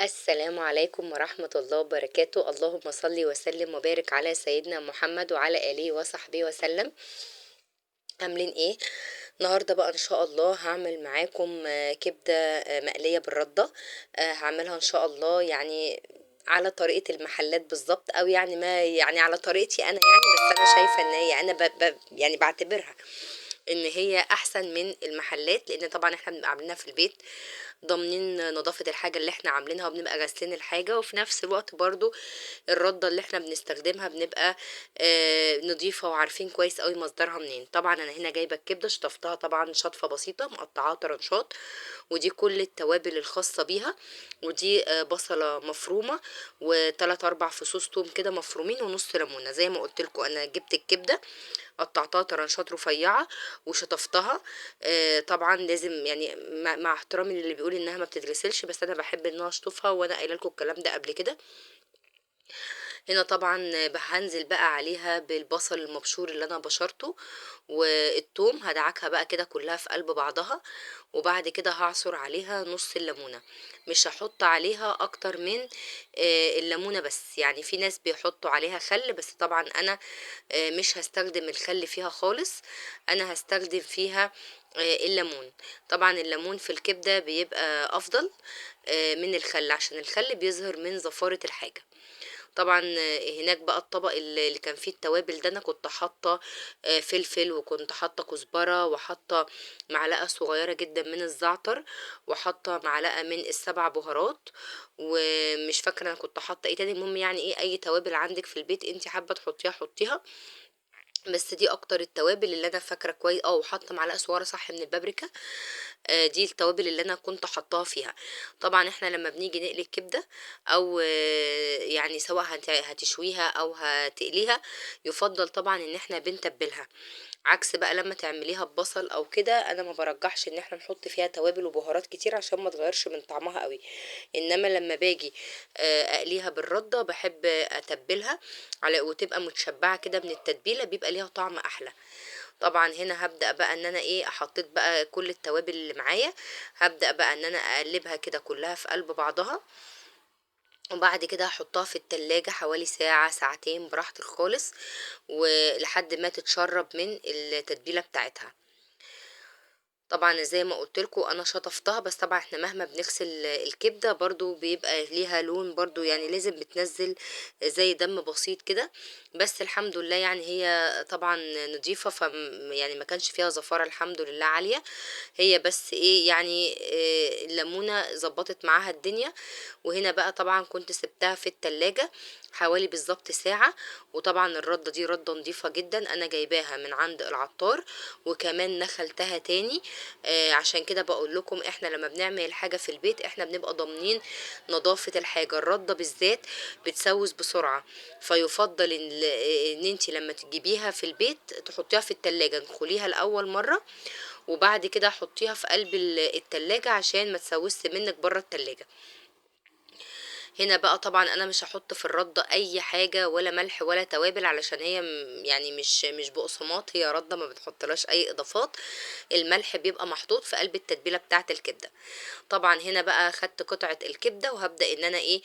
السلام عليكم ورحمة الله وبركاته. اللهم صل وسلم وبارك على سيدنا محمد وعلى آله وصحبه وسلم. عاملين ايه؟ النهاردة بقى ان شاء الله هعمل معاكم كبدة مقلية بالردة. هعملها ان شاء الله يعني على طريقة المحلات بالظبط، او يعني ما يعني على طريقتي انا يعني. بس انا شايفة ان هي انا يعني بعتبرها ان هي احسن من المحلات، لان طبعا احنا بنبقى عاملينها في البيت ضامنين نظافة الحاجة اللي احنا عاملينها، وبنبقى غاسلين الحاجة، وفي نفس الوقت برضو الردة اللي احنا بنستخدمها بنبقى نضيفة وعارفين كويس قوي مصدرها منين. طبعا انا هنا جايبة الكبدة شطفتها طبعا شطفة بسيطة، مقطعاها طرنشات، ودي كل التوابل الخاصة بيها، ودي بصلة مفرومة، وتلات اربع فصوص توم كده مفرومين، ونص ليمونة. زي ما قلت لكم انا جبت الكبدة قطعتها طرنشات رفيعة وشطفتها. طبعا لازم يعني مع احترامي للي بيقول انها ما بتتغسلش، بس انا بحب ان انا اشطفها، وانا قايله لكم الكلام ده قبل كده. هنا طبعا هنزل بقى عليها بالبصل المبشور اللي انا بشرته، والثوم هدعكها بقى كده كلها في قلب بعضها، وبعد كده هعصر عليها نص الليمونة. مش هحط عليها اكتر من الليمونة بس. يعني في ناس بيحطوا عليها خل، بس طبعا انا مش هستخدم الخل فيها خالص. انا هستخدم فيها الليمون. طبعا الليمون في الكبدة بيبقى افضل من الخل، عشان الخل بيظهر من زفارة الحاجة. طبعا هناك بقى الطبق اللي كان فيه التوابل ده، انا كنت حاطه فلفل، وكنت حاطه كزبره، وحاطه معلقه صغيره جدا من الزعتر، وحاطه معلقه من السبع بهارات، ومش فاكره انا كنت حاطه ايه تاني. المهم يعني ايه، اي توابل عندك في البيت انت حابه تحطيها حطيها، بس دي اكتر التوابل اللي انا فاكره كويس. وحاطه معلقه صغيره صح من البابريكا. دي التوابل اللي انا كنت حطاها فيها. طبعا احنا لما بنيجي نقلي الكبده، او يعني سواء هتشويها او هتقليها، يفضل طبعا ان احنا بنتبلها. عكس بقى لما تعمليها ببصل او كده، انا ما برجحش ان احنا نحط فيها توابل وبهارات كتير عشان ما تغيرش من طعمها قوي. انما لما باجي اقليها بالردة بحب اتبلها على وتبقى متشبعة كده من التتبيلة، بيبقى ليها طعم احلى. طبعا هنا هبدأ بقى ان انا ايه، حطيت بقى كل التوابل اللي معايا، هبدأ بقى ان انا اقلبها كده كلها في قلب بعضها، وبعد كده هحطها في التلاجة حوالي ساعة ساعتين براحتك خالص، ولحد ما تتشرب من التتبيلة بتاعتها. طبعا زي ما قلت لكم انا شطفتها، بس طبعا احنا مهما بنغسل الكبده برضو بيبقى ليها لون برضو، يعني لازم بتنزل زي دم بسيط كده. بس الحمد لله يعني هي طبعا نضيفه، يعني ما كانش فيها زفاره الحمد لله عاليه. هي بس ايه يعني الليمونه ظبطت معاها الدنيا. وهنا بقى طبعا كنت سبتها في التلاجة حوالي بالظبط ساعة. وطبعا الردة دي ردة نظيفة جدا، انا جايباها من عند العطار، وكمان نخلتها تاني. عشان كده بقول لكم احنا لما بنعمل الحاجة في البيت احنا بنبقى ضامنين نظافة الحاجة. الردة بالذات بتسوس بسرعة، فيفضل ان انت لما تجيبيها في البيت تحطيها في التلاجة، نخليها الاول مرة، وبعد كده حطيها في قلب التلاجة عشان ما تسوس منك بره التلاجة. هنا بقى طبعا انا مش هحط في الردة اي حاجة، ولا ملح ولا توابل، علشان هي يعني مش بقسماط، هي ردة ما بتحطلهاش اي اضافات. الملح بيبقى محطوط في قلب التتبيلة بتاعة الكبدة. طبعا هنا بقى خدت قطعة الكبدة، وهبدأ ان انا ايه،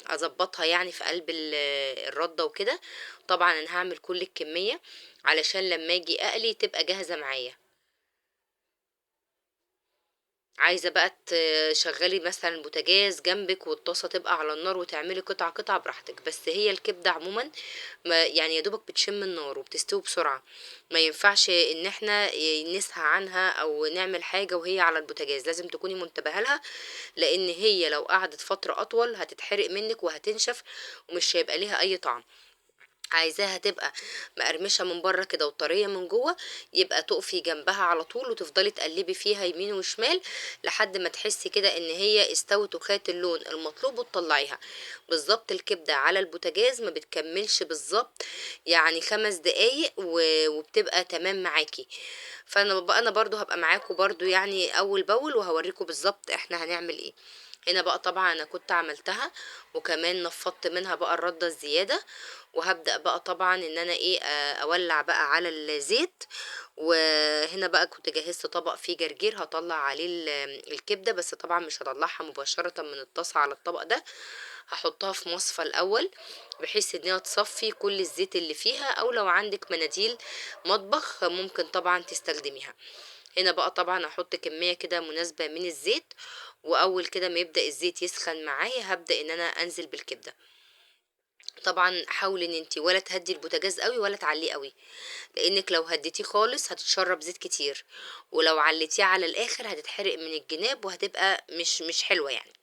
اظبطها يعني في قلب الردة وكده. طبعا انا هعمل كل الكمية علشان لما اجي اقلي تبقى جاهزة معايا. عايزة بقى تشغلي مثلا البوتاجاز جنبك والطاسة تبقى على النار وتعملي قطعة قطعة براحتك، بس هي الكبدة عموما ما يعني يا دوبك بتشم النار وبتستوي بسرعة. ما ينفعش ان احنا نسهى عنها او نعمل حاجة وهي على البوتاجاز، لازم تكوني منتبهة لها، لان هي لو قعدت فترة اطول هتتحرق منك وهتنشف، ومش هيبقى ليها اي طعم. عايزاها تبقى مقرمشه من بره كده وطريه من جوه، يبقى تقفي جنبها على طول وتفضلي تقلبي فيها يمين وشمال لحد ما تحسي كده ان هي استوت وخدت اللون المطلوب، وتطلعيها. بالظبط الكبده على البوتاجاز ما بتكملش بالظبط يعني 5 دقايق وبتبقى تمام معاكي. فانا برضو هبقى معاكم برضو يعني اول باول، وهوريكم بالظبط احنا هنعمل ايه. هنا بقى طبعا انا كنت عملتها، وكمان نفضت منها بقى الردة الزيادة، وهبدأ بقى طبعا ان انا ايه اولع بقى على الزيت. وهنا بقى كنت جهزت طبق فيه جرجير هطلع عليه الكبدة، بس طبعا مش هطلعها مباشرة من الطاسة على الطبق ده، هحطها في مصفى الاول بحيث ان هي تصفي كل الزيت اللي فيها، او لو عندك مناديل مطبخ ممكن طبعا تستخدميها. هنا بقى طبعا احط كمية كده مناسبة من الزيت، واول كده ما يبدأ الزيت يسخن معايا هبدأ ان انا انزل بالكبدة. طبعا حاولي ان انتي ولا تهدي البوتاجاز قوي ولا تعليه قوي، لانك لو هديتيه خالص هتتشرب زيت كتير، ولو عليتيه على الاخر هتتحرق من الجناب وهتبقى مش حلوة يعني.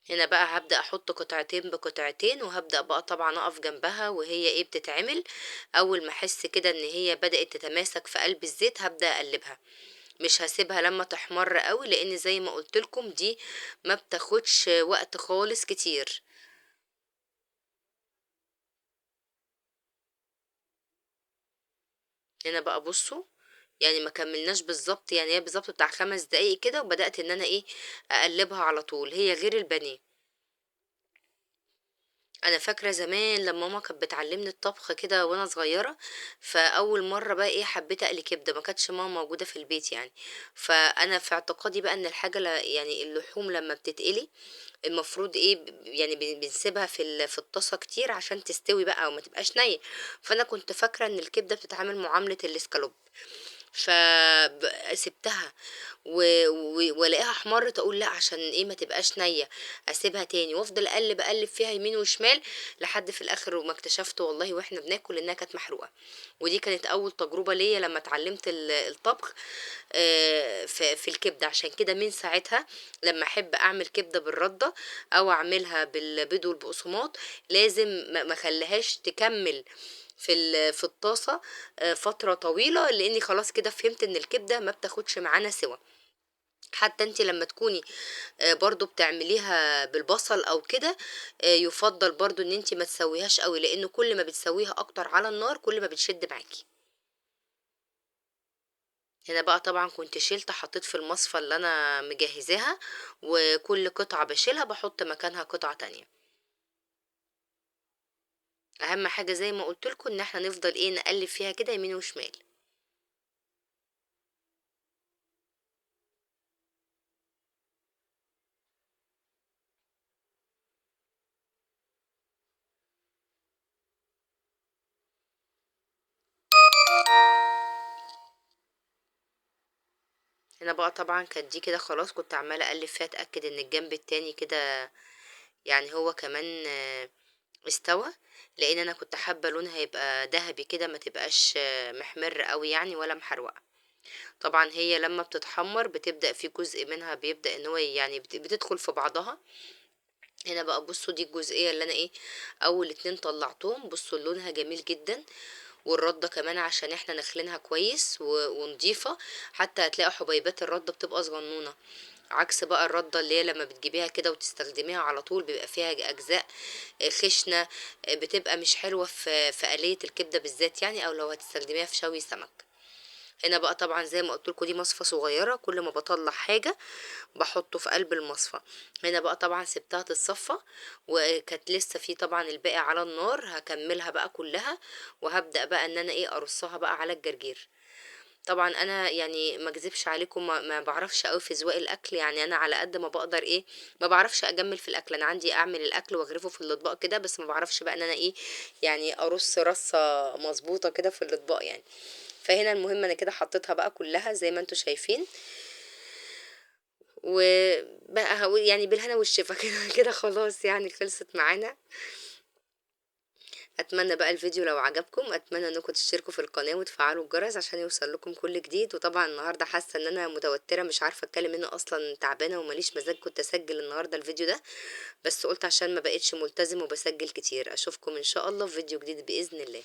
هنا بقى هبدأ احط قطعتين بقطعتين، وهبدأ بقى طبعا اقف جنبها وهي ايه بتتعمل. اول ما احس كده ان هي بدأت تتماسك في قلب الزيت هبدأ اقلبها، مش هسيبها لما تحمر قوي، لان زي ما قلت لكم دي ما بتاخدش وقت خالص كتير. هنا بقى بصوا، يعني ما كملناش بالظبط، يعني هي بالظبط بتاع 5 دقايق كده، وبدأت ان انا ايه اقلبها على طول، هي غير البانيه. انا فاكره زمان لما ماما كانت بتعلمني الطبخ كده وانا صغيره، فاول مره بقى ايه حبيت اقلي كبده، ما كانتش ماما موجوده في البيت يعني. فانا في اعتقادي بقى ان الحاجه يعني اللحوم لما بتتقلي المفروض ايه يعني بنسيبها في الطاسه كتير عشان تستوي بقى وما تبقاش نيه. فانا كنت فاكره ان الكبده بتتعامل معامله الاسكالوب، فسبتها والاقيها احمرت، اقول لا عشان ايه ما تبقاش نيه، اسيبها تاني وافضل اقلب فيها يمين وشمال لحد في الاخر وما اكتشفت والله واحنا بناكل انها كانت محروقه. ودي كانت اول تجربه ليا لما اتعلمت الطبخ في الكبده. عشان كده من ساعتها لما احب اعمل كبده بالرده او اعملها بالبيض والبقسماط لازم ما اخليهاش تكمل في الطاسه فتره طويله، لاني خلاص كده فهمت ان الكبده ما بتاخدش معانا سوا. حتى انت لما تكوني برضو بتعمليها بالبصل او كده، يفضل برضو ان انت ما تسويهاش قوي، لانه كل ما بتسويها اكتر على النار كل ما بتشد معاكي. هنا بقى طبعا كنت شلت حطيت في المصفى اللي انا مجهزاها، وكل قطعة بشيلها بحط مكانها قطعة تانية. اهم حاجة زي ما قلت لكم ان احنا نفضل ايه نقلب فيها كده يمين وشمال. هنا بقى طبعا كانت دي كده خلاص، كنت عمالة اقلب فيها اتأكد ان الجنب التاني كده يعني هو كمان استوى، لان انا كنت حابة لونها يبقى ذهبي كده ما تبقاش محمر قوي يعني ولا محروقة. طبعا هي لما بتتحمر بتبدأ في جزء منها بيبدأ ان هو يعني بتدخل في بعضها. هنا بقى بصوا دي الجزئية اللي انا ايه اول اتنين طلعتهم، بصوا لونها جميل جدا، والردة كمان عشان احنا نخلينها كويس ونضيفة، حتى هتلاقي حبيبات الردة بتبقى صغنونة، عكس بقى الردة اللي هي لما بتجيبيها كده وتستخدميها على طول بيبقى فيها اجزاء خشنة، بتبقى مش حلوة في آلية الكبدة بالذات يعني، او لو هتستخدميها في شوي سمك. هنا بقى طبعا زي ما قلت لكم دي مصفى صغيره، كل ما بطلع حاجه بحطه في قلب المصفى. هنا بقى طبعا سبتها تتصفى، وكانت لسه في طبعا الباقي على النار، هكملها بقى كلها وهبدأ بقى ان انا ايه ارصها بقى على الجرجير. طبعا انا يعني ما اكذبش عليكم ما بعرفش قوي في ذوق الاكل، يعني انا على قد ما بقدر ايه ما بعرفش اجمل في الاكل، انا عندي اعمل الاكل واغرفه في الاطباق كده، بس ما بعرفش بقى ان انا ايه يعني ارص رصه مظبوطه كده في الاطباق يعني. فهنا المهم انا كده حطيتها بقى كلها زي ما انتوا شايفين، وبقى هقول يعني بالهنا والشفا كده كده خلاص يعني خلصت معانا. اتمنى بقى الفيديو لو عجبكم، اتمنى انكم تشتركوا في القناة وتفعلوا الجرس عشان يوصل لكم كل جديد. وطبعا النهاردة حاسة ان انا متوترة مش عارفة اتكلم انه اصلا تعبانة ومليش مزاج كنت اسجل النهاردة الفيديو ده، بس قلت عشان ما بقتش ملتزم وبسجل كتير. اشوفكم ان شاء الله في فيديو جديد بإذن الله.